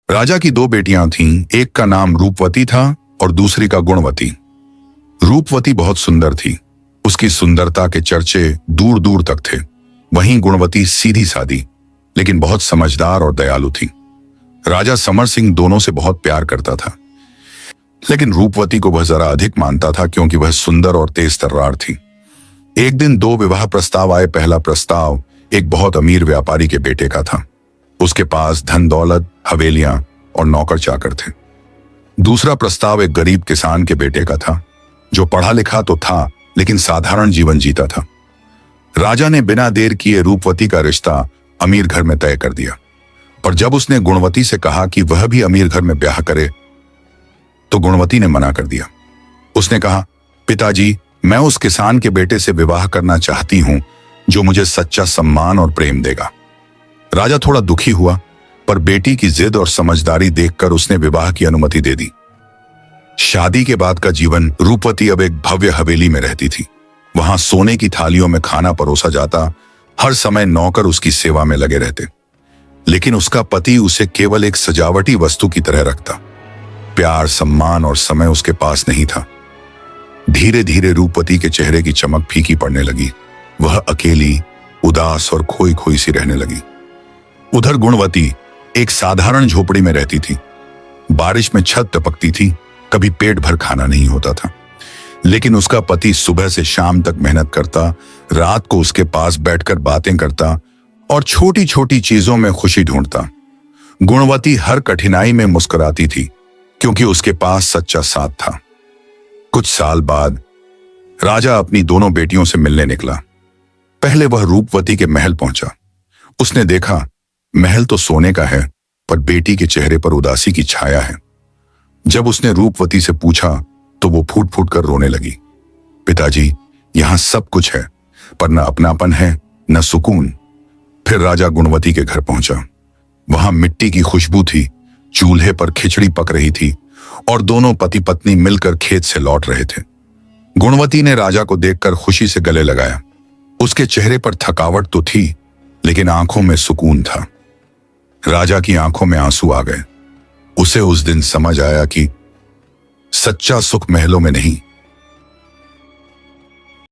राजा की दो बेटियां थीं, एक का नाम रूपवती था और दूसरी का गुणवती। रूपवती बहुत सुंदर थी, उसकी सुंदरता के चर्चे दूर दूर तक थे। वहीं गुणवती सीधी सादी लेकिन बहुत समझदार और दयालु थी। राजा समर सिंह दोनों से बहुत प्यार करता था, लेकिन रूपवती को वह जरा अधिक मानता था क्योंकि वह सुंदर और तेज तर्रार थी। एक दिन दो विवाह प्रस्ताव आए। पहला प्रस्ताव एक बहुत अमीर व्यापारी के बेटे का था। उसके पास धन दौलत, हवेलियां और नौकर चाकर थे। दूसरा प्रस्ताव एक गरीब किसान के बेटे का था, जो पढ़ा लिखा तो था लेकिन साधारण जीवन जीता था। राजा ने बिना देर किए रूपवती का रिश्ता अमीर घर में तय कर दिया, और जब उसने गुणवती से कहा कि वह भी अमीर घर में ब्याह करे, तो गुणवती ने मना कर दिया। उसने कहा, पिताजी, मैं उस किसान के बेटे से विवाह करना चाहती हूं जो मुझे सच्चा सम्मान और प्रेम देगा। राजा थोड़ा दुखी हुआ, पर बेटी की जिद और समझदारी देखकर उसने विवाह की अनुमति दे दी। शादी के बाद का जीवन रूपवती अब एक भव्य हवेली में रहती थी। वहां सोने की थालियों में खाना परोसा जाता, हर समय नौकर उसकी सेवा में लगे रहते, लेकिन उसका पति उसे केवल एक सजावटी वस्तु की तरह रखता। प्यार, सम्मान और समय उसके पास नहीं था। धीरे धीरे रूपवती के चेहरे की चमक फीकी पड़ने लगी। वह अकेली, उदास और खोई खोई सी रहने लगी। उधर गुणवती एक साधारण झोपड़ी में रहती थी। बारिश में छत टपकती थी, कभी पेट भर खाना नहीं होता था, लेकिन उसका पति सुबह से शाम तक मेहनत करता, रात को उसके पास बैठकर बातें करता और छोटी छोटी चीजों में खुशी ढूंढता। गुणवती हर कठिनाई में मुस्कुराती थी क्योंकि उसके पास सच्चा साथ था। कुछ साल बाद राजा अपनी दोनों बेटियों से मिलने निकला। पहले वह रूपवती के महल पहुंचा। उसने देखा, महल तो सोने का है, पर बेटी के चेहरे पर उदासी की छाया है। जब उसने रूपवती से पूछा तो वो फूट फूट कर रोने लगी। पिताजी, यहां सब कुछ है, पर न अपनापन है न सुकून। फिर राजा गुणवती के घर पहुंचा। वहां मिट्टी की खुशबू थी, चूल्हे पर खिचड़ी पक रही थी और दोनों पति पत्नी मिलकर खेत से लौट रहे थे। गुणवती ने राजा को देखकर खुशी से गले लगाया। उसके चेहरे पर थकावट तो थी, लेकिन आंखों में सुकून था। राजा की आंखों में आंसू आ गए। उसे उस दिन समझ आया कि सच्चा सुख महलों में नहीं,